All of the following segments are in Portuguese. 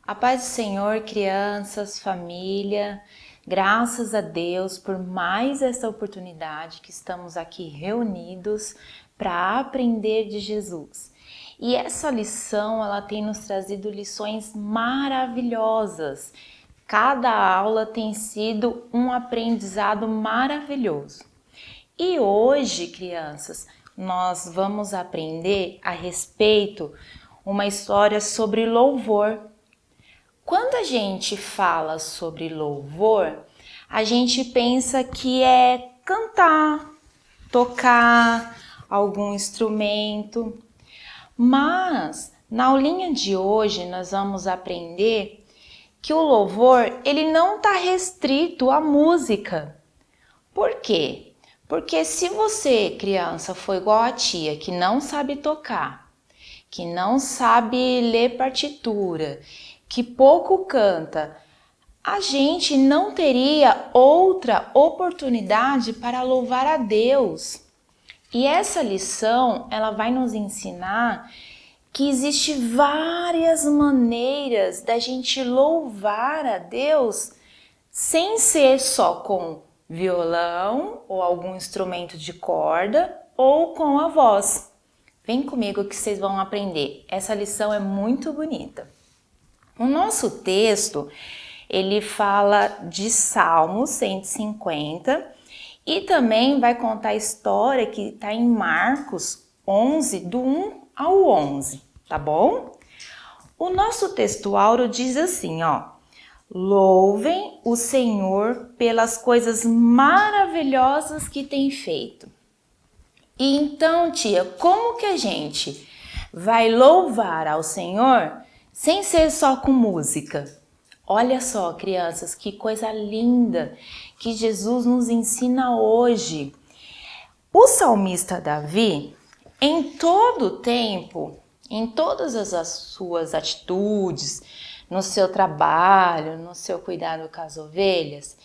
A paz do Senhor, crianças, família, graças a Deus por mais essa oportunidade que estamos aqui reunidos para aprender de Jesus. E essa lição, ela tem nos trazido lições maravilhosas. Cada aula tem sido um aprendizado maravilhoso. E hoje, crianças, nós vamos aprender a respeito uma história sobre louvor. Quando a gente fala sobre louvor, a gente pensa que é cantar, tocar algum instrumento. Mas na aulinha de hoje nós vamos aprender que o louvor ele não está restrito à música. Por quê? Porque se você, criança, for igual a tia, que não sabe tocar, que não sabe ler partitura, que pouco canta, a gente não teria outra oportunidade para louvar a Deus. E essa lição, ela vai nos ensinar que existe várias maneiras da gente louvar a Deus sem ser só com violão ou algum instrumento de corda ou com a voz. Vem comigo que vocês vão aprender. Essa lição é muito bonita. O nosso texto, ele fala de Salmo 150 e também vai contar a história que está em Marcos 11, do 1 ao 11, tá bom? O nosso texto áureo diz assim, ó: louvem o Senhor pelas coisas maravilhosas que tem feito. E então, tia, como que a gente vai louvar ao Senhor sem ser só com música? Olha só, crianças, que coisa linda que Jesus nos ensina hoje. O salmista Davi, em todo o tempo, em todas as suas atitudes, no seu trabalho, no seu cuidado com as ovelhas,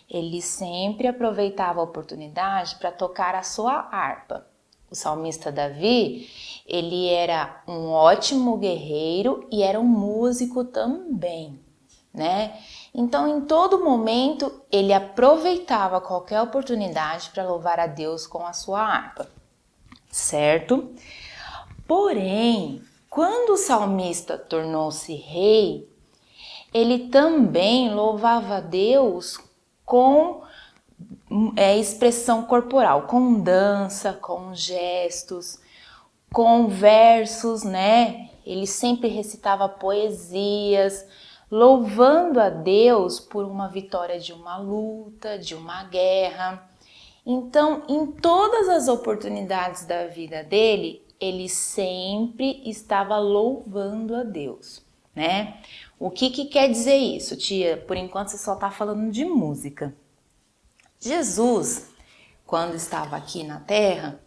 ele sempre aproveitava a oportunidade para tocar a sua harpa. O salmista Davi, ele era um ótimo guerreiro e era um músico também, né? Então, em todo momento, ele aproveitava qualquer oportunidade para louvar a Deus com a sua harpa, certo? Porém, quando o salmista tornou-se rei, ele também louvava a Deus com expressão corporal, com dança, com gestos, com versos, né? Ele sempre recitava poesias, louvando a Deus por uma vitória de uma luta, de uma guerra. Então, em todas as oportunidades da vida dele, ele sempre estava louvando a Deus, né? O que quer dizer isso, tia? Por enquanto você só está falando de música. Jesus, quando estava aqui na Terra,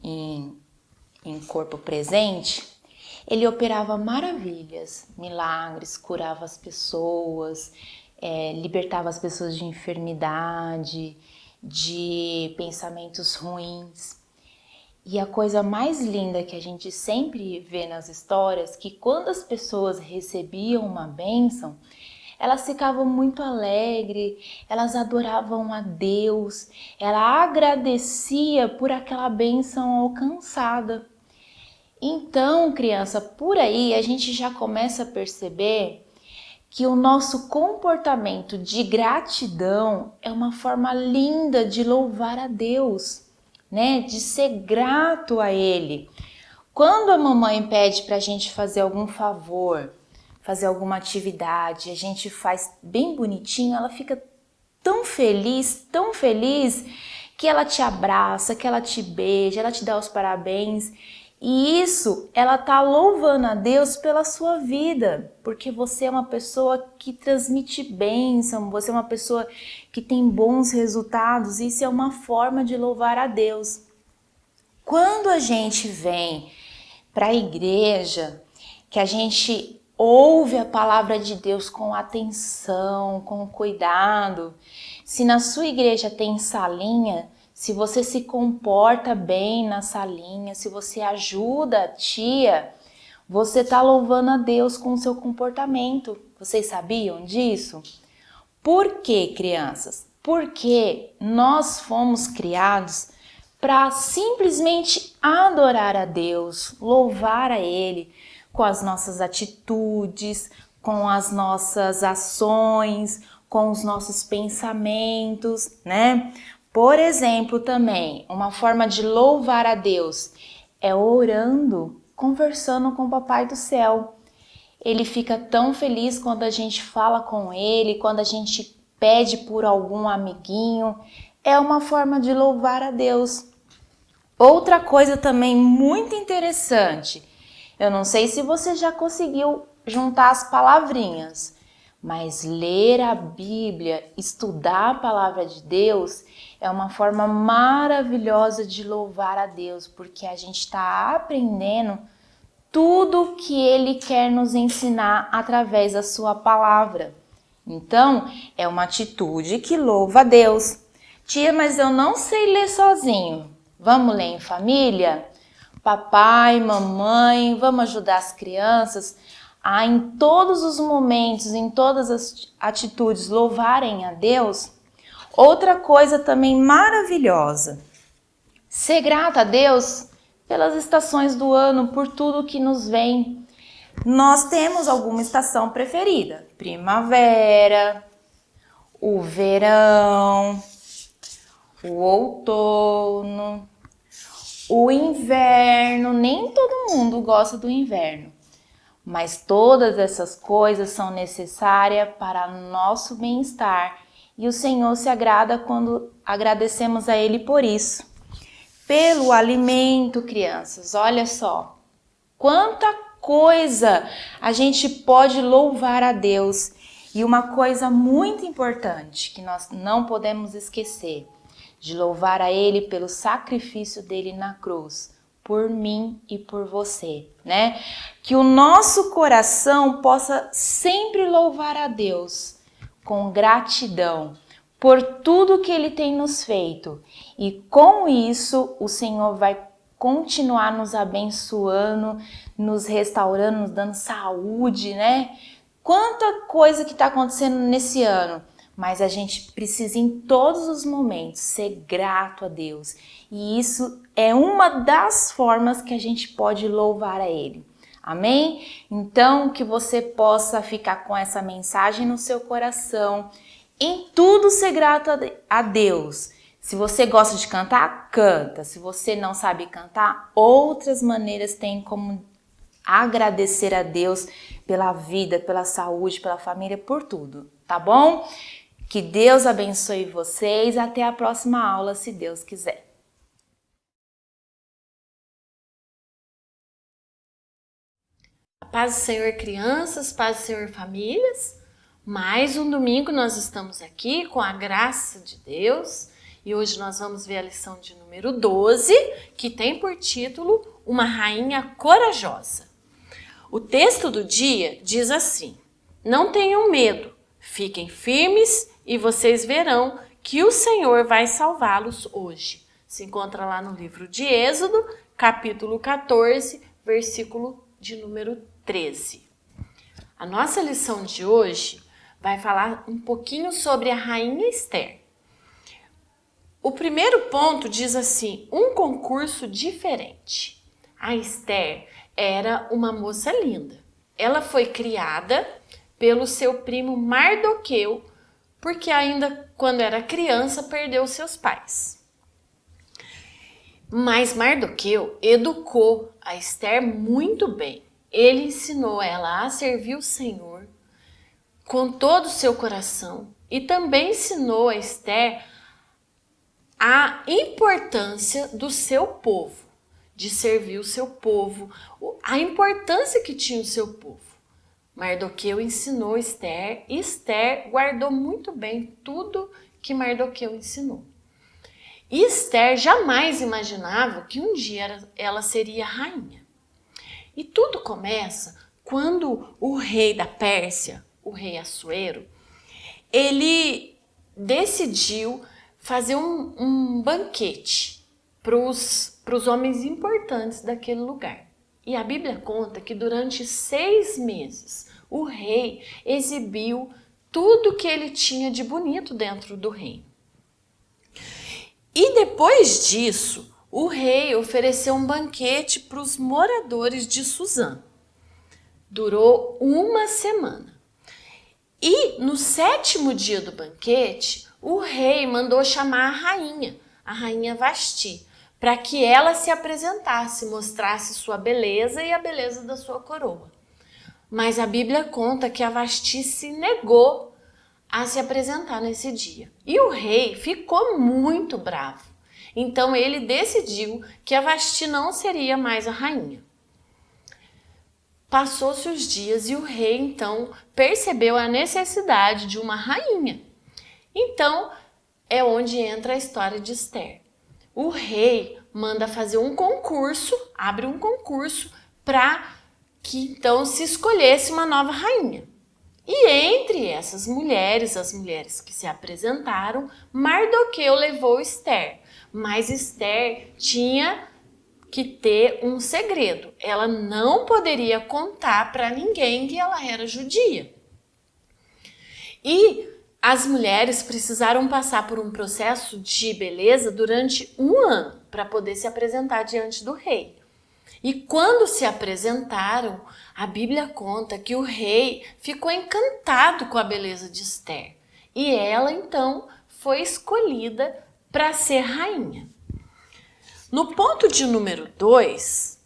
em corpo presente, ele operava maravilhas, milagres, curava as pessoas, libertava as pessoas de enfermidade, de pensamentos ruins. E a coisa mais linda que a gente sempre vê nas histórias, que quando as pessoas recebiam uma bênção, elas ficavam muito alegres, elas adoravam a Deus, ela agradecia por aquela bênção alcançada. Então, criança, por aí a gente já começa a perceber que o nosso comportamento de gratidão é uma forma linda de louvar a Deus, né? De ser grato a Ele. Quando a mamãe pede para a gente fazer algum favor, fazer alguma atividade, a gente faz bem bonitinho, ela fica tão feliz que ela te abraça, que ela te beija, ela te dá os parabéns. E isso, ela tá louvando a Deus pela sua vida, porque você é uma pessoa que transmite bênção, você é uma pessoa que tem bons resultados, isso é uma forma de louvar a Deus. Quando a gente vem para a igreja, que a gente ouve a palavra de Deus com atenção, com cuidado, se na sua igreja tem salinha, se você se comporta bem na salinha, se você ajuda a tia, você está louvando a Deus com o seu comportamento. Vocês sabiam disso? Por quê, crianças? Porque nós fomos criados para simplesmente adorar a Deus, louvar a Ele com as nossas atitudes, com as nossas ações, com os nossos pensamentos, né? Por exemplo, também, uma forma de louvar a Deus é orando, conversando com o Papai do Céu. Ele fica tão feliz quando a gente fala com ele, quando a gente pede por algum amiguinho. É uma forma de louvar a Deus. Outra coisa também muito interessante, eu não sei se você já conseguiu juntar as palavrinhas, mas ler a Bíblia, estudar a palavra de Deus é uma forma maravilhosa de louvar a Deus, porque a gente está aprendendo tudo que Ele quer nos ensinar através da sua palavra. Então, é uma atitude que louva a Deus. Tia, mas eu não sei ler sozinho. Vamos ler em família? Papai, mamãe, vamos ajudar as crianças a em todos os momentos, em todas as atitudes, louvarem a Deus? Outra coisa também maravilhosa, ser grata a Deus pelas estações do ano, por tudo que nos vem. Nós temos alguma estação preferida, primavera, o verão, o outono, o inverno. Nem todo mundo gosta do inverno, mas todas essas coisas são necessárias para nosso bem-estar e o Senhor se agrada quando agradecemos a Ele por isso. Pelo alimento, crianças, olha só, quanta coisa a gente pode louvar a Deus. E uma coisa muito importante que nós não podemos esquecer, de louvar a Ele pelo sacrifício dele na cruz, por mim e por você, né? Que o nosso coração possa sempre louvar a Deus com gratidão por tudo que Ele tem nos feito. E com isso o Senhor vai continuar nos abençoando, nos restaurando, nos dando saúde, né? Quanta coisa que está acontecendo nesse ano. Mas a gente precisa em todos os momentos ser grato a Deus. E isso é uma das formas que a gente pode louvar a Ele. Amém? Então, que você possa ficar com essa mensagem no seu coração. Em tudo ser grato a Deus. Se você gosta de cantar, canta. Se você não sabe cantar, outras maneiras tem como agradecer a Deus pela vida, pela saúde, pela família, por tudo, tá bom? Que Deus abençoe vocês. Até a próxima aula, se Deus quiser. Paz do Senhor, crianças, paz do Senhor, famílias. Mais um domingo nós estamos aqui com a graça de Deus e hoje nós vamos ver a lição de número 12, que tem por título Uma Rainha Corajosa. O texto do dia diz assim: não tenham medo, fiquem firmes e vocês verão que o Senhor vai salvá-los hoje. Se encontra lá no livro de Êxodo, capítulo 14, versículo de número 13. A nossa lição de hoje vai falar um pouquinho sobre a rainha Esther. O primeiro ponto diz assim: um concurso diferente. A Esther era uma moça linda. Ela foi criada pelo seu primo Mardoqueu, porque ainda quando era criança perdeu seus pais. Mas Mardoqueu educou a Esther muito bem. Ele ensinou ela a servir o Senhor com todo o seu coração e também ensinou a Esther a importância do seu povo, de servir o seu povo, a importância que tinha o seu povo. Mardoqueu ensinou Esther e Esther guardou muito bem tudo que Mardoqueu ensinou. E Esther jamais imaginava que um dia ela seria rainha. E tudo começa quando o rei da Pérsia, o rei Assuero, ele decidiu fazer um banquete para os homens importantes daquele lugar. E a Bíblia conta que durante 6 meses o rei exibiu tudo que ele tinha de bonito dentro do reino. E depois disso, o rei ofereceu um banquete para os moradores de Suzã. Durou 1 semana. E no 7º dia do banquete, o rei mandou chamar a rainha Vasti, para que ela se apresentasse, mostrasse sua beleza e a beleza da sua coroa. Mas a Bíblia conta que a Vasti se negou a se apresentar nesse dia. E o rei ficou muito bravo. Então ele decidiu que a Vasti não seria mais a rainha. Passou-se os dias e o rei então percebeu a necessidade de uma rainha. Então é onde entra a história de Esther. O rei manda fazer um concurso, abre um concurso para que então se escolhesse uma nova rainha. E entre essas mulheres, as mulheres que se apresentaram, Mardoqueu levou Esther. Mas Esther tinha que ter um segredo. Ela não poderia contar para ninguém que ela era judia. E as mulheres precisaram passar por um processo de beleza durante 1 ano para poder se apresentar diante do rei. E quando se apresentaram, a Bíblia conta que o rei ficou encantado com a beleza de Esther. E ela então foi escolhida para ser rainha. No ponto de número 2,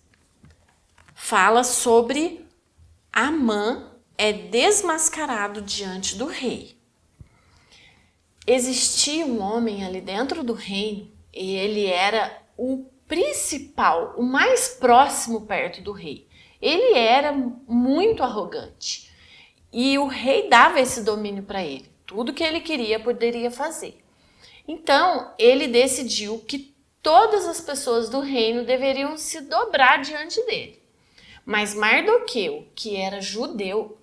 fala sobre Amã é desmascarado diante do rei. Existia um homem ali dentro do reino e ele era o principal, o mais próximo perto do rei. Ele era muito arrogante e o rei dava esse domínio para ele. Tudo que ele queria poderia fazer. Então ele decidiu que todas as pessoas do reino deveriam se dobrar diante dele. Mas Mardoqueu, que era judeu,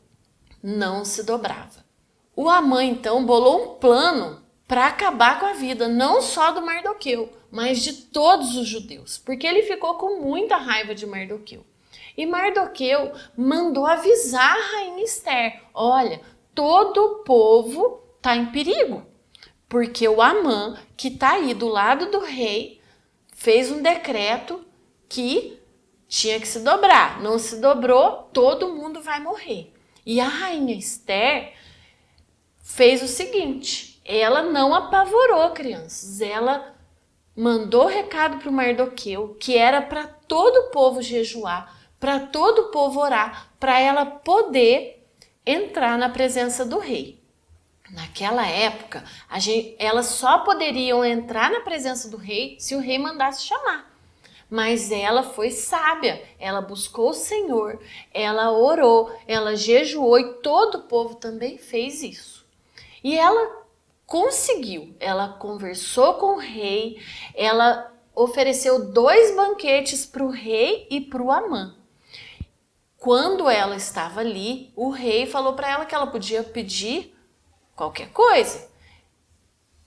não se dobrava. O Amã, então, bolou um plano para acabar com a vida, não só do Mardoqueu, mas de todos os judeus, porque ele ficou com muita raiva de Mardoqueu. E Mardoqueu mandou avisar a rainha Esther, olha, todo o povo está em perigo, porque o Amã, que está aí do lado do rei, fez um decreto que tinha que se dobrar. Não se dobrou, todo mundo vai morrer. E a rainha Esther fez o seguinte, ela não apavorou crianças, ela mandou recado para o Mardoqueu que era para todo o povo jejuar, para todo o povo orar, para ela poder entrar na presença do rei. Naquela época, elas só poderiam entrar na presença do rei se o rei mandasse chamar. Mas ela foi sábia, ela buscou o Senhor, ela orou, ela jejuou e todo o povo também fez isso. E ela conseguiu, ela conversou com o rei, ela ofereceu 2 banquetes para o rei e para o Amã. Quando ela estava ali, o rei falou para ela que ela podia pedir qualquer coisa.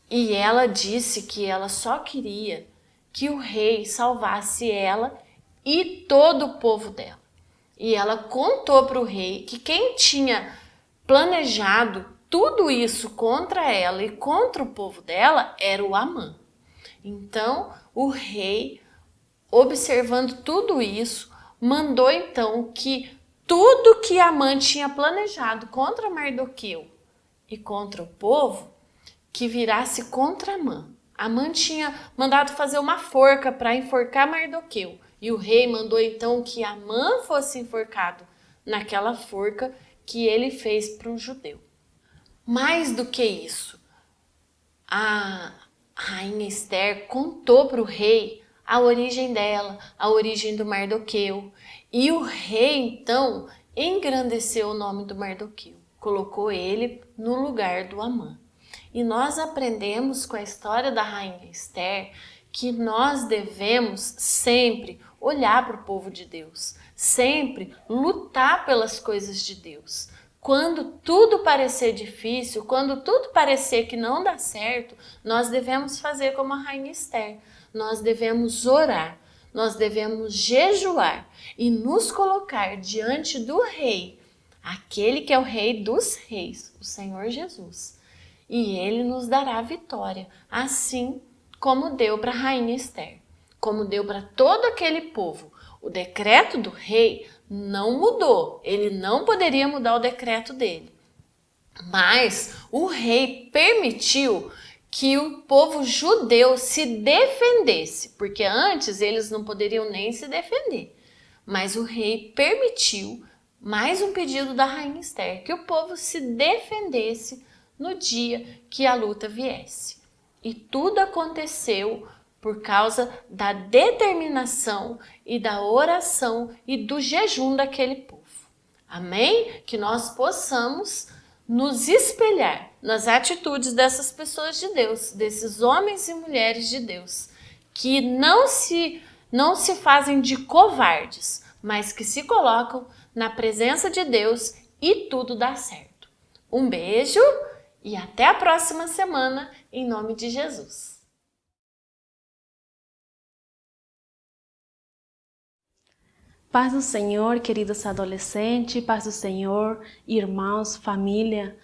E ela disse que ela só queria que o rei salvasse ela e todo o povo dela. E ela contou para o rei que quem tinha planejado tudo isso contra ela e contra o povo dela era o Amã. Então, o rei, observando tudo isso, mandou então que tudo que Amã tinha planejado contra Mardoqueu e contra o povo, que virasse contra Amã. Amã tinha mandado fazer uma forca para enforcar Mardoqueu. E o rei mandou então que Amã fosse enforcado naquela forca que ele fez para o judeu. Mais do que isso, a rainha Esther contou para o rei a origem dela, a origem do Mardoqueu. E o rei então engrandeceu o nome do Mardoqueu, colocou ele no lugar do Amã. E nós aprendemos com a história da rainha Esther que nós devemos sempre olhar para o povo de Deus, sempre lutar pelas coisas de Deus. Quando tudo parecer difícil, quando tudo parecer que não dá certo, nós devemos fazer como a rainha Esther. Nós devemos orar, nós devemos jejuar e nos colocar diante do Rei, aquele que é o Rei dos Reis, o Senhor Jesus. E Ele nos dará vitória, assim como deu para a rainha Esther, como deu para todo aquele povo. O decreto do rei não mudou, ele não poderia mudar o decreto dele. Mas o rei permitiu que o povo judeu se defendesse, porque antes eles não poderiam nem se defender. Mas o rei permitiu, mais um pedido da rainha Esther, que o povo se defendesse no dia que a luta viesse. E tudo aconteceu por causa da determinação e da oração e do jejum daquele povo. Amém? Que nós possamos nos espelhar nas atitudes dessas pessoas de Deus, desses homens e mulheres de Deus, que não se fazem de covardes, mas que se colocam na presença de Deus e tudo dá certo. Um beijo e até a próxima semana, em nome de Jesus. Paz do Senhor, queridos adolescentes, paz do Senhor, irmãos, família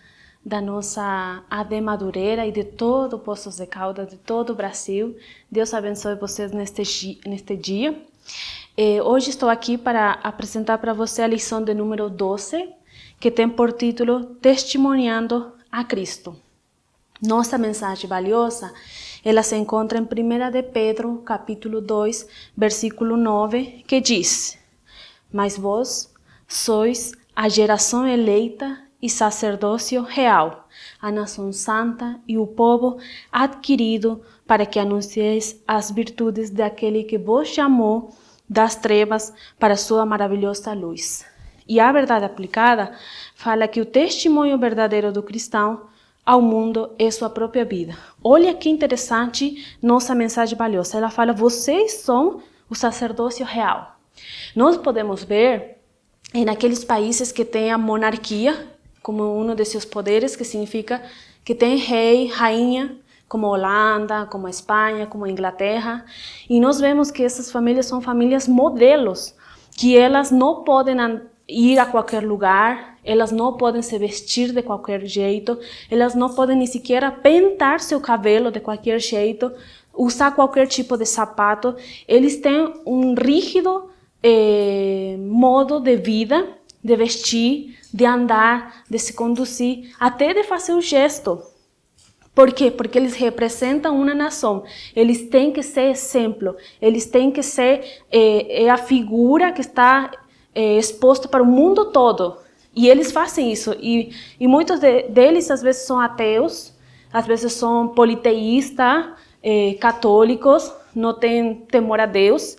da nossa AD Madureira e de todo o Poços de Caldas, de todo o Brasil. Deus abençoe vocês neste dia. Hoje estou aqui para apresentar para você a lição de número 12, que tem por título Testemunhando a Cristo. Nossa mensagem valiosa, ela se encontra em 1 de Pedro, capítulo 2, versículo 9, que diz: Mas vós sois a geração eleita e sacerdócio real, a nação santa e o povo adquirido, para que anuncieis as virtudes daquele que vos chamou das trevas para a sua maravilhosa luz. E a verdade aplicada fala que o testemunho verdadeiro do cristão ao mundo é sua própria vida. Olha que interessante nossa mensagem valiosa. Ela fala: vocês são o sacerdócio real. Nós podemos ver naqueles países que têm a monarquia como um de seus poderes, que significa que tem rei, rainha, como Holanda, como a Espanha, como a Inglaterra. E nós vemos que essas famílias são famílias modelos, que elas não podem ir a qualquer lugar, elas não podem se vestir de qualquer jeito, elas não podem nem sequer pintar seu cabelo de qualquer jeito, usar qualquer tipo de sapato. Eles têm um rígido modo de vida, de vestir, de andar, de se conduzir, até de fazer o gesto. Por quê? Porque eles representam uma nação. Eles têm que ser exemplo, eles têm que ser a figura que está exposta para o mundo todo. E eles fazem isso. E muitos deles às vezes são ateus, às vezes são politeístas, católicos, não têm temor a Deus.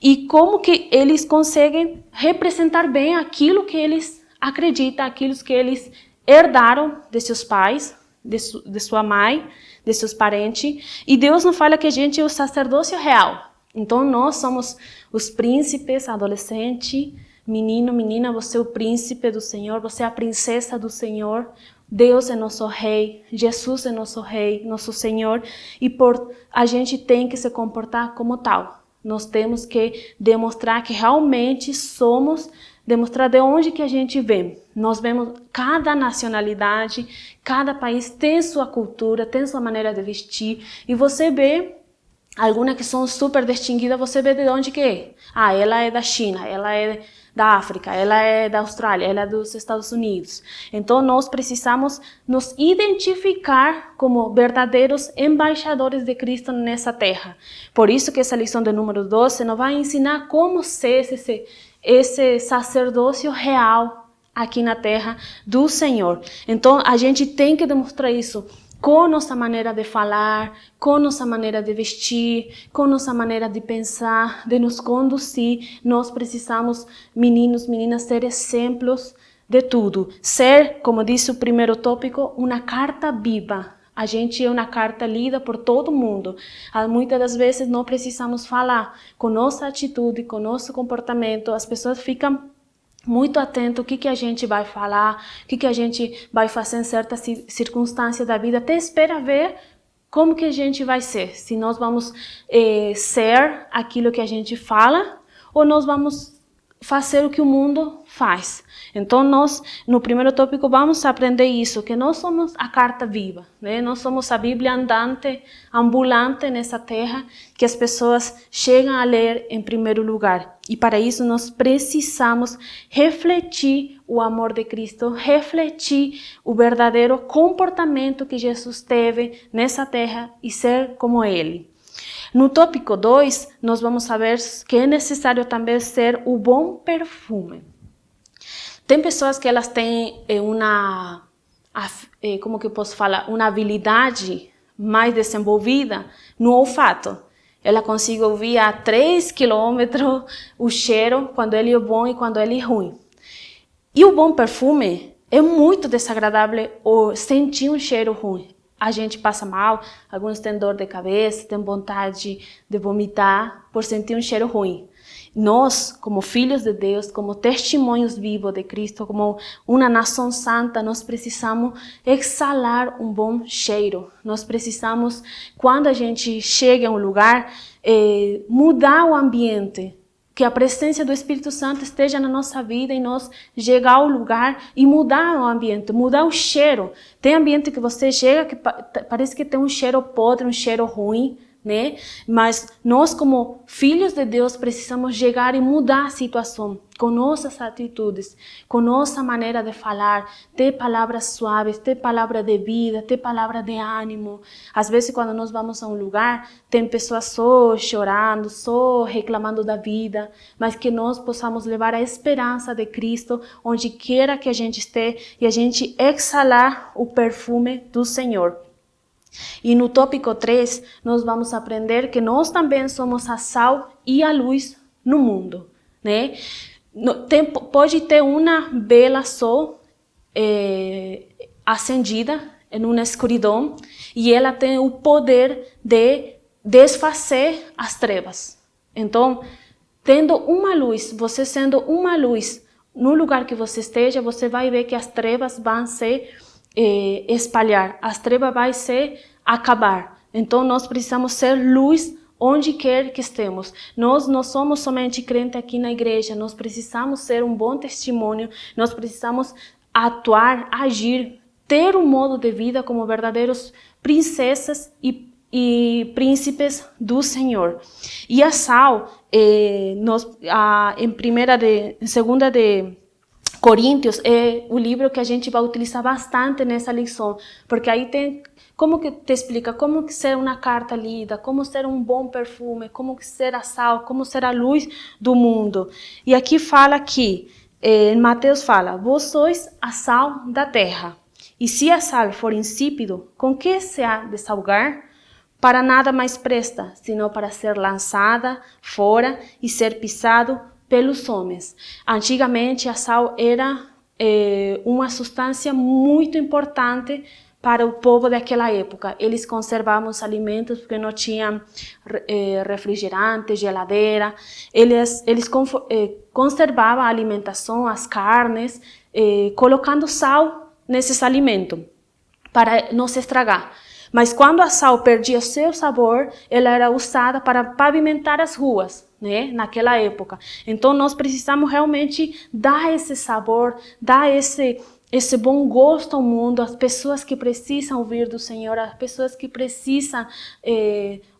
E como que eles conseguem representar bem aquilo que eles acreditam, aquilo que eles herdaram de seus pais, de sua mãe, de seus parentes. E Deus não fala que a gente é o sacerdócio real. Então nós somos os príncipes, adolescente, menino, menina, você é o príncipe do Senhor, você é a princesa do Senhor. Deus é nosso rei, Jesus é nosso rei, nosso Senhor. E a gente tem que se comportar como tal. Nós temos que demonstrar que realmente somos, demonstrar de onde que a gente vem. Nós vemos cada nacionalidade, cada país tem sua cultura, tem sua maneira de vestir. E você vê algumas que são super distinguidas, você vê de onde que é. Ah, ela é da China, ela é da África, ela é da Austrália, ela é dos Estados Unidos. Então nós precisamos nos identificar como verdadeiros embaixadores de Cristo nessa terra. Por isso que essa lição de número 12 nos vai ensinar como ser esse sacerdócio real aqui na terra do Senhor. Então a gente tem que demonstrar isso com nossa maneira de falar, com nossa maneira de vestir, com nossa maneira de pensar, de nos conduzir. Nós precisamos, meninos, meninas, ser exemplos de tudo. Ser, como disse o primeiro tópico, uma carta viva. A gente é uma carta lida por todo mundo. Muitas das vezes não precisamos falar. Com nossa atitude, com nosso comportamento, as pessoas ficam muito atento o que a gente vai falar, o que a gente vai fazer em certas circunstâncias da vida, até espera ver como que a gente vai ser? Se nós vamos ser aquilo que a gente fala ou nós vamos fazer o que o mundo faz. Então, nós, no primeiro tópico, vamos aprender isso, que nós somos a carta viva, né? Nós somos a Bíblia andante, ambulante nessa terra, que as pessoas chegam a ler em primeiro lugar. E para isso, nós precisamos refletir o amor de Cristo, refletir o verdadeiro comportamento que Jesus teve nessa terra e ser como Ele. No tópico 2, nós vamos saber que é necessário também ser o bom perfume. Tem pessoas que elas têm como que eu posso falar, uma habilidade mais desenvolvida no olfato. Ela consegue ouvir a 3 quilômetros o cheiro, quando ele é bom e quando ele é ruim. E o bom perfume é muito desagradável sentir um cheiro ruim. A gente passa mal, alguns têm dor de cabeça, têm vontade de vomitar por sentir um cheiro ruim. Nós, como filhos de Deus, como testemunhos vivos de Cristo, como uma nação santa, nós precisamos exalar um bom cheiro. Nós precisamos, quando a gente chega a um lugar, mudar o ambiente. Que a presença do Espírito Santo esteja na nossa vida e nós chegar ao lugar e mudar o ambiente, mudar o cheiro. Tem ambiente que você chega que parece que tem um cheiro podre, um cheiro ruim, né? Mas nós, como filhos de Deus, precisamos chegar e mudar a situação com nossas atitudes, com nossa maneira de falar, ter palavras suaves, ter palavra de vida, ter palavra de ânimo. Às vezes, quando nós vamos a um lugar, tem pessoas só chorando, só reclamando da vida, mas que nós possamos levar a esperança de Cristo onde quer que a gente esteja e a gente exalar o perfume do Senhor. E no tópico 3, nós vamos aprender que nós também somos a sal e a luz no mundo, né? Pode ter uma vela só acendida em uma escuridão e ela tem o poder de desfazer as trevas. Então, tendo uma luz, você sendo uma luz no lugar que você esteja, você vai ver que as trevas vão se espalhar, as trevas vai se acabar. Então nós precisamos ser luz onde quer que estemos. Nós não somos somente crentes aqui na igreja, nós precisamos ser um bom testemunho, nós precisamos atuar, agir, ter um modo de vida como verdadeiros princesas e príncipes do Senhor. E a sal, em 2 de Coríntios é o livro que a gente vai utilizar bastante nessa lição, porque aí tem como que te explica como que ser uma carta lida, como ser um bom perfume, como que ser a sal, como ser a luz do mundo. E aqui fala que, em Mateus fala, vós sois a sal da terra, e se a sal for insípido, com que se há de salgar? Para nada mais presta, senão para ser lançada fora e ser pisado pelos homens. Antigamente, a sal era uma substância muito importante para o povo daquela época. Eles conservavam os alimentos porque não tinham refrigerante, geladeira. Eles conservavam a alimentação, as carnes, colocando sal nesses alimentos para não se estragar. Mas quando a sal perdia seu sabor, ela era usada para pavimentar as ruas, né? Naquela época. Então nós precisamos realmente dar esse sabor, dar esse bom gosto ao mundo, às pessoas que precisam ouvir do Senhor, às pessoas que precisam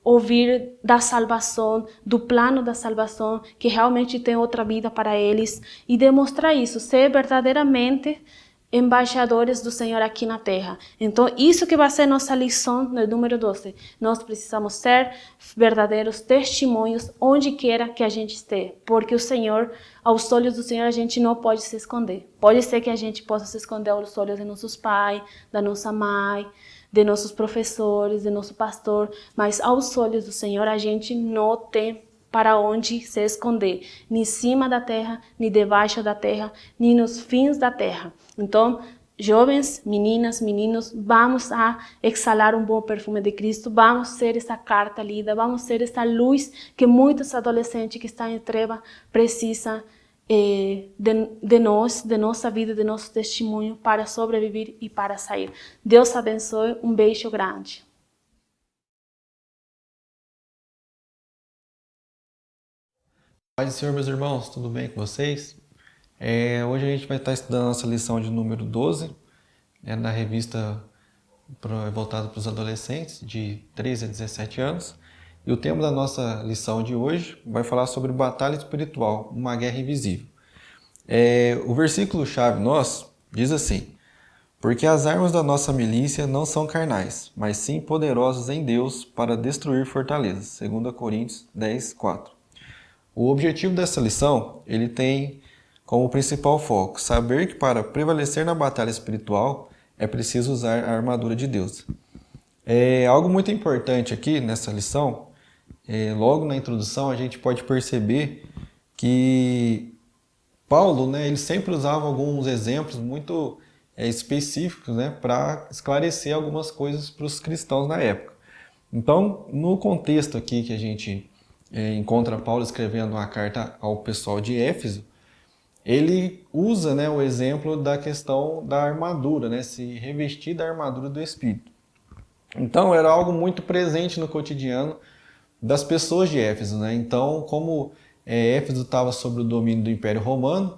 ouvir da salvação, do plano da salvação, que realmente tem outra vida para eles, e demonstrar isso, ser verdadeiramente embaixadores do Senhor aqui na terra. Então, isso que vai ser nossa lição no número 12. Nós precisamos ser verdadeiros testemunhos onde quer que a gente esteja, porque o Senhor, aos olhos do Senhor, a gente não pode se esconder. Pode ser que a gente possa se esconder aos olhos de nossos pais, da nossa mãe, de nossos professores, de nosso pastor, mas aos olhos do Senhor a gente não tem para onde se esconder, nem em cima da terra, nem debaixo da terra, nem nos fins da terra. Então, jovens, meninas, meninos, vamos a exalar um bom perfume de Cristo, vamos ser essa carta lida, vamos ser essa luz que muitos adolescentes que estão em treva precisam de nós, de nossa vida, de nosso testemunho para sobreviver e para sair. Deus abençoe, um beijo grande. Paz do Senhor, meus irmãos, tudo bem com vocês? Hoje a gente vai estar estudando a nossa lição de número 12, da revista voltada para os adolescentes de 13 a 17 anos. E o tema da nossa lição de hoje vai falar sobre batalha espiritual, uma guerra invisível. O versículo-chave nosso diz assim: porque as armas da nossa milícia não são carnais, mas sim poderosas em Deus para destruir fortalezas. 2 Coríntios 10, 4. O objetivo dessa lição, ele tem como principal foco saber que para prevalecer na batalha espiritual é preciso usar a armadura de Deus. Algo muito importante aqui nessa lição, logo na introdução a gente pode perceber que Paulo, ele sempre usava alguns exemplos muito específicos, para esclarecer algumas coisas para os cristãos na época. Então, no contexto aqui que a gente encontra Paulo escrevendo uma carta ao pessoal de Éfeso, ele usa o exemplo da questão da armadura, se revestir da armadura do Espírito. Então, era algo muito presente no cotidiano das pessoas de Éfeso. Então, como Éfeso estava sob o domínio do Império Romano,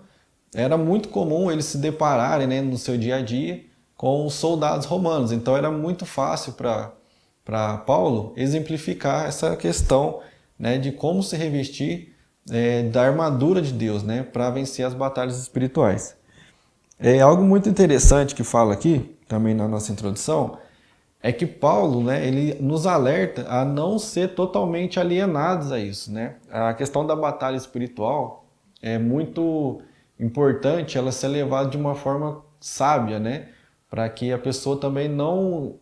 era muito comum eles se depararem no seu dia a dia com os soldados romanos. Então, era muito fácil para Paulo exemplificar essa questão de como se revestir da armadura de Deus, para vencer as batalhas espirituais. Algo muito interessante que fala aqui, também na nossa introdução, é que Paulo, ele nos alerta a não ser totalmente alienados a isso. A questão da batalha espiritual é muito importante ela ser levada de uma forma sábia, para que a pessoa também não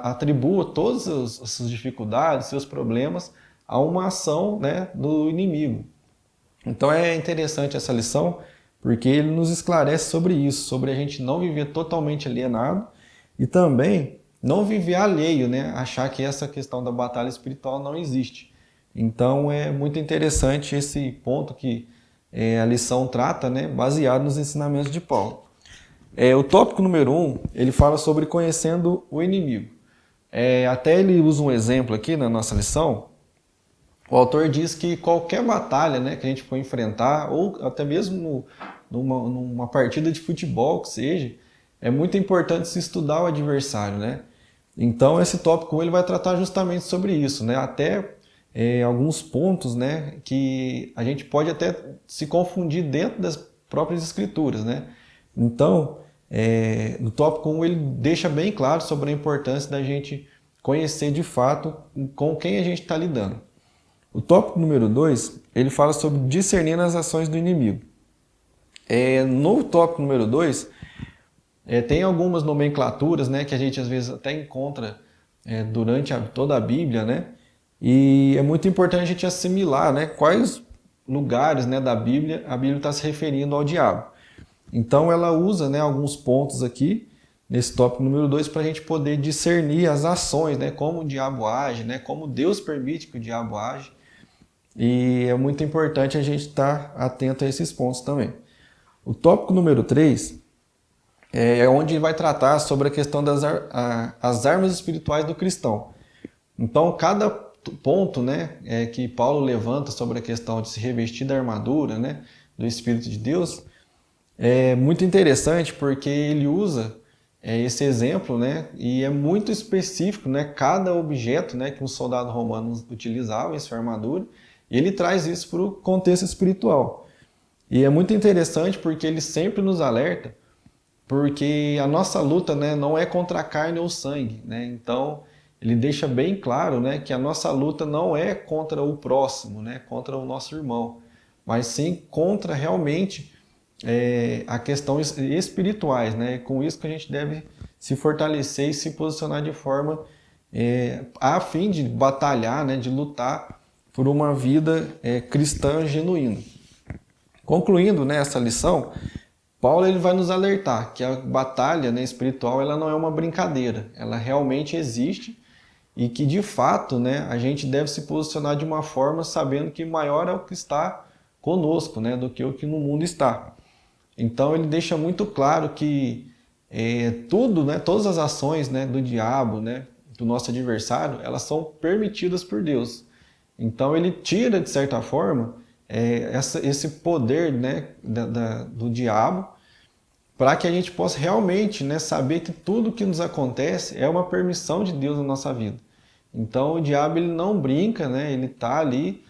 atribua todas as suas dificuldades, seus problemas, a uma ação do inimigo. Então é interessante essa lição, porque ele nos esclarece sobre isso, sobre a gente não viver totalmente alienado e também não viver alheio, achar que essa questão da batalha espiritual não existe. Então é muito interessante esse ponto que a lição trata, baseado nos ensinamentos de Paulo. O tópico número 1, ele fala sobre conhecendo o inimigo. Até ele usa um exemplo aqui na nossa lição. O autor diz que qualquer batalha que a gente for enfrentar, ou até mesmo numa partida de futebol que seja, é muito importante se estudar o adversário. Então esse tópico ele vai tratar justamente sobre isso, até alguns pontos que a gente pode até se confundir dentro das próprias escrituras. Então, no tópico 1 ele deixa bem claro sobre a importância da gente conhecer de fato com quem a gente está lidando. O tópico número 2, ele fala sobre discernir as ações do inimigo. No tópico número 2, tem algumas nomenclaturas que a gente às vezes até encontra durante toda a Bíblia, e é muito importante a gente assimilar quais lugares da Bíblia a Bíblia está se referindo ao diabo. Então ela usa alguns pontos aqui, nesse tópico número 2, para a gente poder discernir as ações, como o diabo age, como Deus permite que o diabo age. E é muito importante a gente estar atento a esses pontos também. O tópico número 3 é onde vai tratar sobre a questão das as armas espirituais do cristão. Então, cada ponto que Paulo levanta sobre a questão de se revestir da armadura do Espírito de Deus é muito interessante, porque ele usa esse exemplo e é muito específico, cada objeto que um soldado romano utilizava em sua armadura, e ele traz isso para o contexto espiritual. E é muito interessante porque ele sempre nos alerta, porque a nossa luta não é contra a carne ou o sangue. Então, ele deixa bem claro que a nossa luta não é contra o próximo, contra o nosso irmão, mas sim contra realmente a questão espirituais. Com isso que a gente deve se fortalecer e se posicionar de forma a fim de batalhar, de lutar por uma vida cristã genuína. Concluindo essa lição, Paulo ele vai nos alertar que a batalha espiritual ela não é uma brincadeira, ela realmente existe e que de fato a gente deve se posicionar de uma forma sabendo que maior é o que está conosco do que o que no mundo está. Então ele deixa muito claro que todas as ações do diabo, do nosso adversário, elas são permitidas por Deus. Então ele tira, de certa forma, esse poder, né, do diabo, para que a gente possa realmente, né, saber que tudo que nos acontece é uma permissão de Deus na nossa vida. Então o diabo ele não brinca, né, ele está ali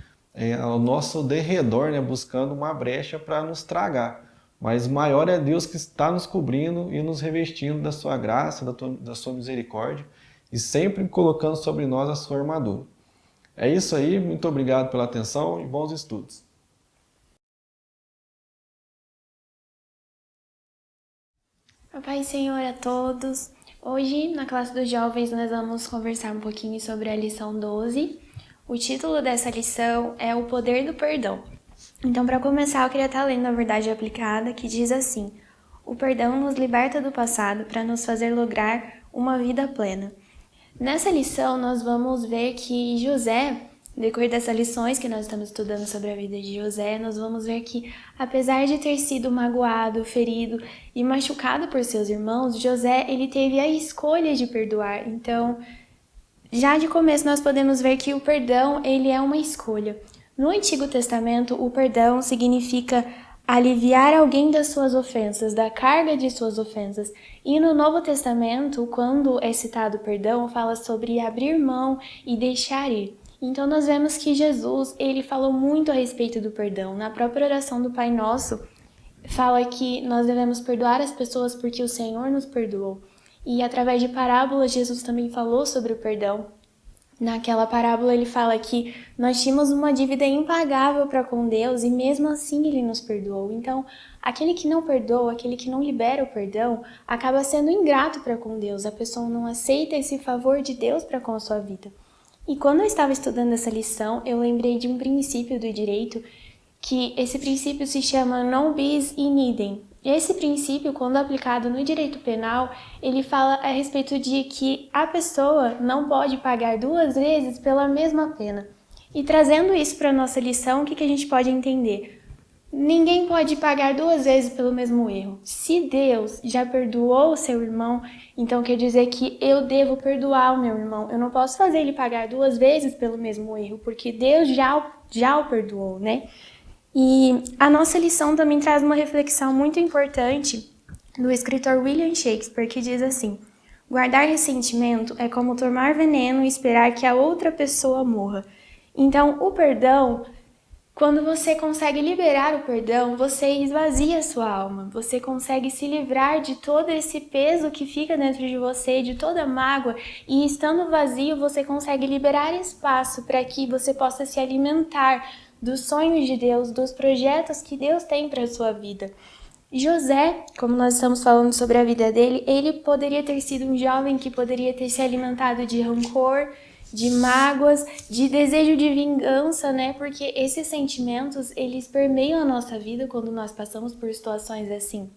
ao nosso derredor, né, buscando uma brecha para nos tragar. Mas maior é Deus que está nos cobrindo e nos revestindo da sua graça, da sua misericórdia e sempre colocando sobre nós a sua armadura. É isso aí, muito obrigado pela atenção e bons estudos. A paz, Senhor, a todos. Hoje, na classe dos jovens, nós vamos conversar um pouquinho sobre a lição 12. O título dessa lição é O Poder do Perdão. Então, para começar, eu queria estar lendo a verdade aplicada, que diz assim: o perdão nos liberta do passado para nos fazer lograr uma vida plena. Nessa lição, nós vamos ver que José, no decorrer dessas lições que nós estamos estudando sobre a vida de José, nós vamos ver que, apesar de ter sido magoado, ferido e machucado por seus irmãos, José, ele teve a escolha de perdoar. Então, já de começo nós podemos ver que o perdão, ele é uma escolha. No Antigo Testamento, o perdão significa aliviar alguém das suas ofensas, da carga de suas ofensas. E no Novo Testamento, quando é citado o perdão, fala sobre abrir mão e deixar ir. Então nós vemos que Jesus, ele falou muito a respeito do perdão. Na própria oração do Pai Nosso, fala que nós devemos perdoar as pessoas porque o Senhor nos perdoou. E através de parábolas, Jesus também falou sobre o perdão. Naquela parábola ele fala que nós tínhamos uma dívida impagável para com Deus e mesmo assim ele nos perdoou. Então, aquele que não perdoa, aquele que não libera o perdão, acaba sendo ingrato para com Deus. A pessoa não aceita esse favor de Deus para com a sua vida. E quando eu estava estudando essa lição, eu lembrei de um princípio do direito, que esse princípio se chama non bis in idem. Esse princípio, quando aplicado no direito penal, ele fala a respeito de que a pessoa não pode pagar 2 vezes pela mesma pena. E trazendo isso para a nossa lição, o que a gente pode entender? Ninguém pode pagar 2 vezes pelo mesmo erro. Se Deus já perdoou o seu irmão, então quer dizer que eu devo perdoar o meu irmão. Eu não posso fazer ele pagar 2 vezes pelo mesmo erro, porque Deus já o perdoou, né? E a nossa lição também traz uma reflexão muito importante do escritor William Shakespeare, que diz assim: guardar ressentimento é como tomar veneno e esperar que a outra pessoa morra. Então, o perdão, quando você consegue liberar o perdão, você esvazia a sua alma, você consegue se livrar de todo esse peso que fica dentro de você, de toda a mágoa, e estando vazio, você consegue liberar espaço para que você possa se alimentar dos sonhos de Deus, dos projetos que Deus tem para a sua vida. José, como nós estamos falando sobre a vida dele, ele poderia ter sido um jovem que poderia ter se alimentado de rancor, de mágoas, de desejo de vingança, né? Porque esses sentimentos, eles permeiam a nossa vida quando nós passamos por situações assim.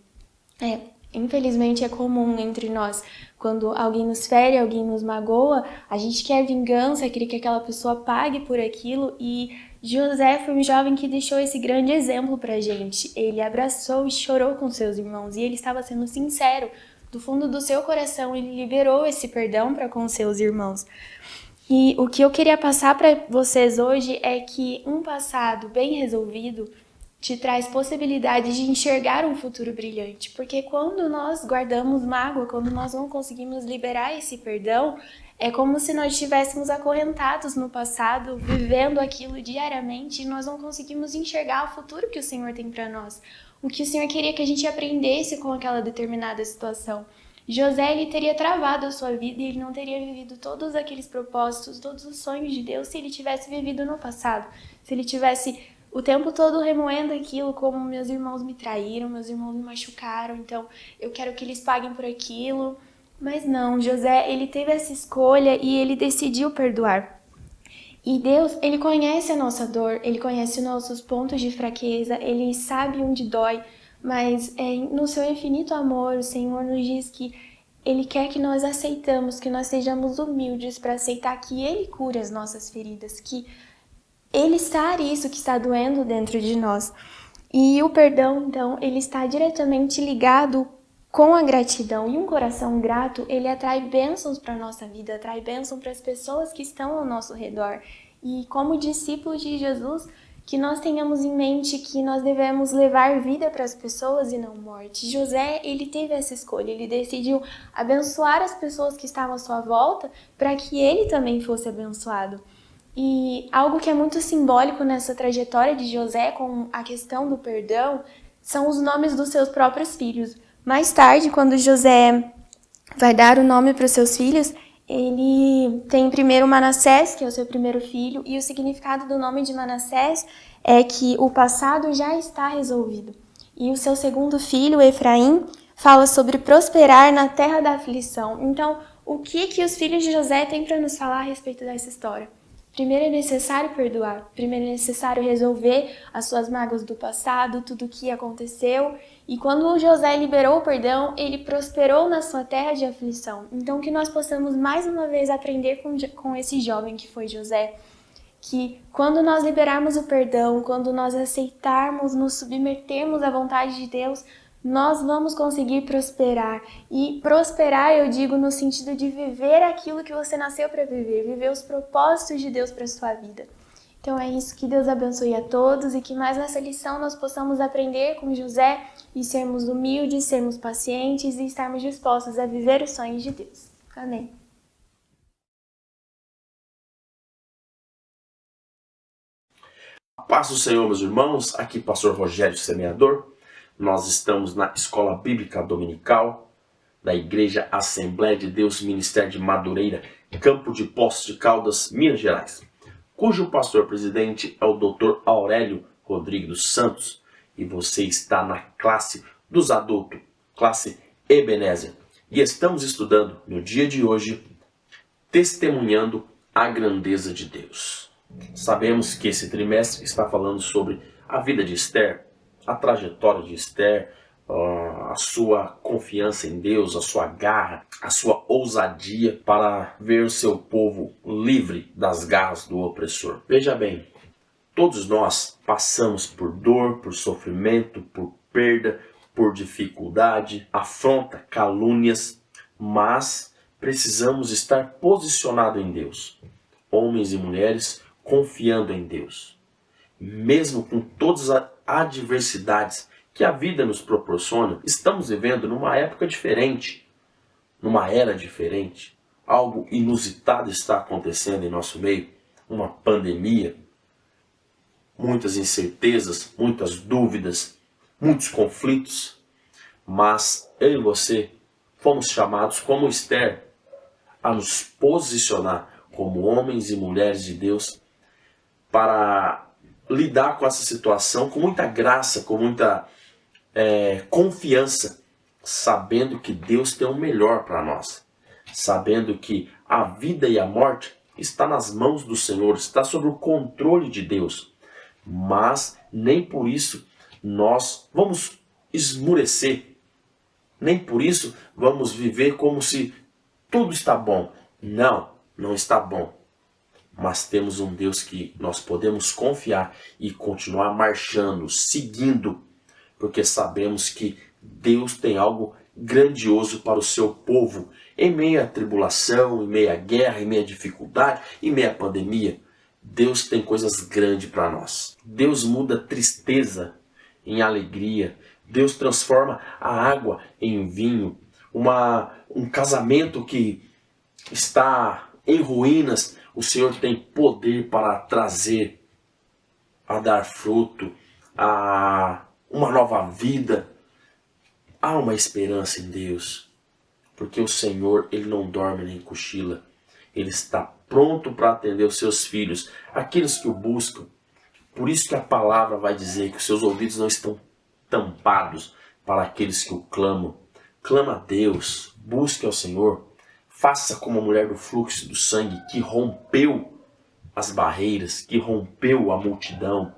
Infelizmente é comum entre nós, quando alguém nos fere, alguém nos magoa, a gente quer vingança, quer que aquela pessoa pague por aquilo, e José foi um jovem que deixou esse grande exemplo pra gente. Ele abraçou e chorou com seus irmãos e ele estava sendo sincero. Do fundo do seu coração, ele liberou esse perdão para com seus irmãos. E o que eu queria passar para vocês hoje é que um passado bem resolvido te traz possibilidade de enxergar um futuro brilhante. Porque quando nós guardamos mágoa, quando nós não conseguimos liberar esse perdão, é como se nós estivéssemos acorrentados no passado, vivendo aquilo diariamente, e nós não conseguimos enxergar o futuro que o Senhor tem para nós. O que o Senhor queria que a gente aprendesse com aquela determinada situação. José, ele teria travado a sua vida e ele não teria vivido todos aqueles propósitos, todos os sonhos de Deus se ele tivesse vivido no passado. Se ele tivesse o tempo todo remoendo aquilo, como meus irmãos me traíram, meus irmãos me machucaram, então eu quero que eles paguem por aquilo. Mas não, José, ele teve essa escolha e ele decidiu perdoar. E Deus, ele conhece a nossa dor, ele conhece os nossos pontos de fraqueza, ele sabe onde dói, mas no seu infinito amor, o Senhor nos diz que ele quer que nós aceitamos, que nós sejamos humildes para aceitar que ele cura as nossas feridas, que ele sare isso que está doendo dentro de nós. E o perdão, então, ele está diretamente ligado com a gratidão. E um coração grato, ele atrai bênçãos para a nossa vida, atrai bênção para as pessoas que estão ao nosso redor. E como discípulos de Jesus, que nós tenhamos em mente que nós devemos levar vida para as pessoas e não morte. José, ele teve essa escolha, ele decidiu abençoar as pessoas que estavam à sua volta para que ele também fosse abençoado. E algo que é muito simbólico nessa trajetória de José com a questão do perdão são os nomes dos seus próprios filhos. Mais tarde, quando José vai dar o nome para os seus filhos, ele tem primeiro Manassés, que é o seu primeiro filho, e o significado do nome de Manassés é que o passado já está resolvido. E o seu segundo filho, Efraim, fala sobre prosperar na terra da aflição. Então, o que os filhos de José têm para nos falar a respeito dessa história? Primeiro é necessário perdoar, primeiro é necessário resolver as suas mágoas do passado, tudo o que aconteceu. E quando José liberou o perdão, ele prosperou na sua terra de aflição. Então que nós possamos mais uma vez aprender com esse jovem que foi José, que quando nós liberarmos o perdão, quando nós aceitarmos, nos submetermos à vontade de Deus, nós vamos conseguir prosperar. E prosperar, eu digo, no sentido de viver aquilo que você nasceu para viver, viver os propósitos de Deus para a sua vida. Então é isso, que Deus abençoe a todos e que mais nessa lição nós possamos aprender com José e sermos humildes, sermos pacientes e estarmos dispostos a viver os sonhos de Deus. Amém. A paz do Senhor, meus irmãos, aqui pastor Rogério Semeador. Nós estamos na Escola Bíblica Dominical da Igreja Assembleia de Deus Ministério de Madureira, Campo de Poços de Caldas, Minas Gerais, cujo pastor-presidente é o Dr. Aurélio Rodrigues dos Santos, e você está na classe dos adultos, classe Ebenezer. E estamos estudando, no dia de hoje, testemunhando a grandeza de Deus. Sabemos que esse trimestre está falando sobre a vida de Esther, a trajetória de Esther, a sua confiança em Deus, a sua garra, a sua ousadia para ver o seu povo livre das garras do opressor. Veja bem, todos nós passamos por dor, por sofrimento, por perda, por dificuldade, afronta, calúnias, mas precisamos estar posicionados em Deus. Homens e mulheres confiando em Deus. Mesmo com todas as adversidades que a vida nos proporciona, estamos vivendo numa época diferente, numa era diferente. Algo inusitado está acontecendo em nosso meio, uma pandemia, muitas incertezas, muitas dúvidas, muitos conflitos. Mas eu e você fomos chamados, como Esther, a nos posicionar como homens e mulheres de Deus para lidar com essa situação com muita graça, com muita confiança, sabendo que Deus tem o melhor para nós, sabendo que a vida e a morte está nas mãos do Senhor, está sob o controle de Deus, mas nem por isso nós vamos esmurecer, nem por isso vamos viver como se tudo está bom. Não, não está bom. Mas temos um Deus que nós podemos confiar e continuar marchando, seguindo, porque sabemos que Deus tem algo grandioso para o seu povo, em meio à tribulação, em meio à guerra, em meio à dificuldade, em meio à pandemia. Deus tem coisas grandes para nós. Deus muda tristeza em alegria. Deus transforma a água em vinho. Um casamento que está em ruínas, o Senhor tem poder para trazer, a dar fruto, a uma nova vida. Há uma esperança em Deus, porque o Senhor, Ele não dorme nem cochila. Ele está pronto para atender os seus filhos, aqueles que o buscam. Por isso que a palavra vai dizer que os seus ouvidos não estão tampados para aqueles que o clamam. Clama a Deus, busque ao Senhor. Faça como a mulher do fluxo do sangue, que rompeu as barreiras, que rompeu a multidão.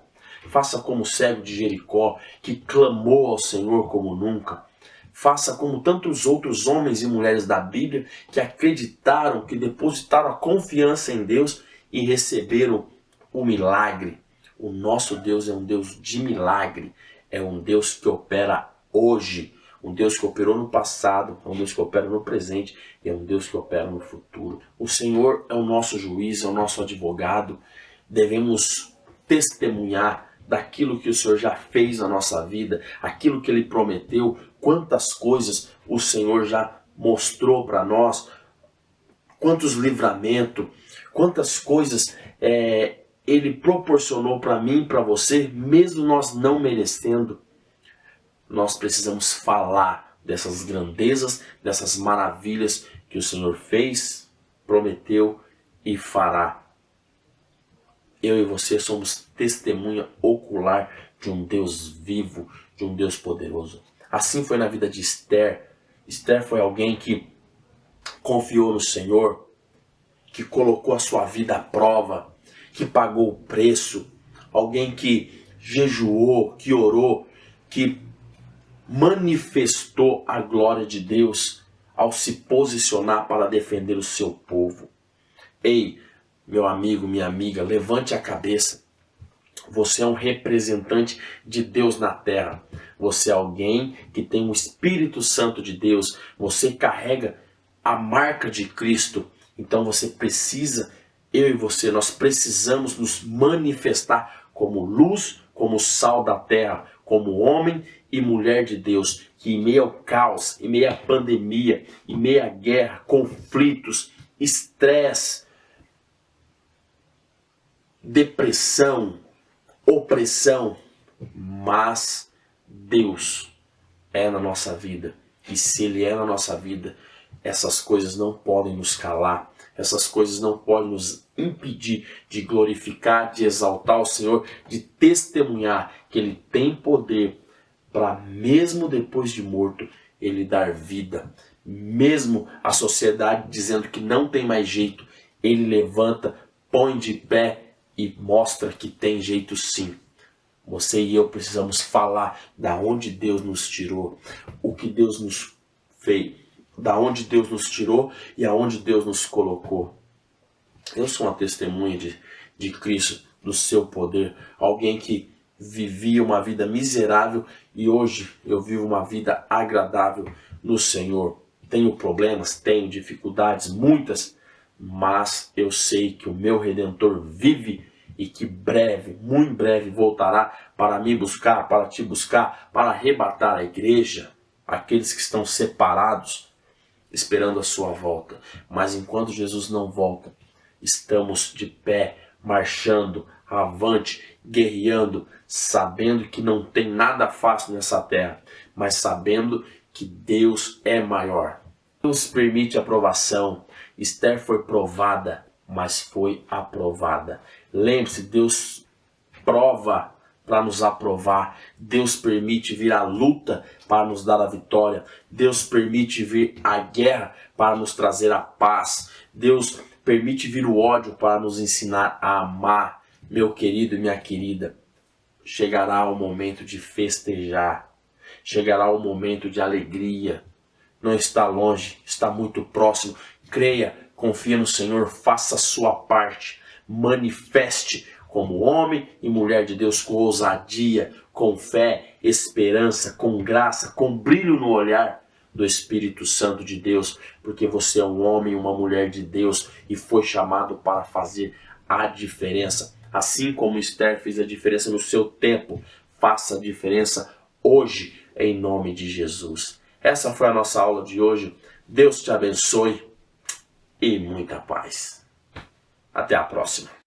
Faça como o cego de Jericó, que clamou ao Senhor como nunca. Faça como tantos outros homens e mulheres da Bíblia que acreditaram, que depositaram a confiança em Deus e receberam o milagre. O nosso Deus é um Deus de milagre. É um Deus que opera hoje. Um Deus que operou no passado, é um Deus que opera no presente e é um Deus que opera no futuro. O Senhor é o nosso juiz, é o nosso advogado. Devemos testemunhar daquilo que o Senhor já fez na nossa vida, aquilo que Ele prometeu, quantas coisas o Senhor já mostrou para nós, quantos livramentos, quantas coisas Ele proporcionou para mim e para você, mesmo nós não merecendo. Nós precisamos falar dessas grandezas, dessas maravilhas que o Senhor fez, prometeu e fará. Eu e você somos testemunha ocular de um Deus vivo, de um Deus poderoso. Assim foi na vida de Esther. Esther foi alguém que confiou no Senhor, que colocou a sua vida à prova, que pagou o preço. Alguém que jejuou, que orou, que manifestou a glória de Deus ao se posicionar para defender o seu povo. Ei, meu amigo, minha amiga, levante a cabeça. Você é um representante de Deus na terra. Você é alguém que tem o Espírito Santo de Deus. Você carrega a marca de Cristo. Então você precisa, eu e você, nós precisamos nos manifestar como luz, como sal da terra, como homem e mulher de Deus, que em meio ao caos, em meio à pandemia, em meio à guerra, conflitos, estresse, depressão, opressão, mas Deus é na nossa vida. E se Ele é na nossa vida, essas coisas não podem nos calar, essas coisas não podem nos impedir de glorificar, de exaltar o Senhor, de testemunhar que Ele tem poder para, mesmo depois de morto, Ele dar vida. Mesmo a sociedade dizendo que não tem mais jeito, Ele levanta, põe de pé e mostra que tem jeito sim. Você e eu precisamos falar da onde Deus nos tirou, o que Deus nos fez, da onde Deus nos tirou e aonde Deus nos colocou. Eu sou uma testemunha de Cristo, do seu poder, alguém que vivia uma vida miserável e hoje eu vivo uma vida agradável no Senhor. Tenho problemas, tenho dificuldades, muitas, mas eu sei que o meu Redentor vive e que breve, muito breve, voltará para me buscar, para te buscar, para arrebatar a igreja, aqueles que estão separados, esperando a sua volta. Mas enquanto Jesus não volta, estamos de pé, marchando, avante, guerreando, sabendo que não tem nada fácil nessa terra, mas sabendo que Deus é maior. Deus permite a provação. Esther foi provada, mas foi aprovada. Lembre-se, Deus prova para nos aprovar. Deus permite vir a luta para nos dar a vitória. Deus permite vir a guerra para nos trazer a paz. Deus permite vir o ódio para nos ensinar a amar. Meu querido e minha querida, chegará o momento de festejar. Chegará o momento de alegria. Não está longe, está muito próximo. Creia, confia no Senhor, faça a sua parte. Manifeste como homem e mulher de Deus com ousadia, com fé, esperança, com graça, com brilho no olhar do Espírito Santo de Deus, porque você é um homem e uma mulher de Deus e foi chamado para fazer a diferença. Assim como Esther fez a diferença no seu tempo, faça a diferença hoje, em nome de Jesus. Essa foi a nossa aula de hoje. Deus te abençoe e muita paz. Até a próxima.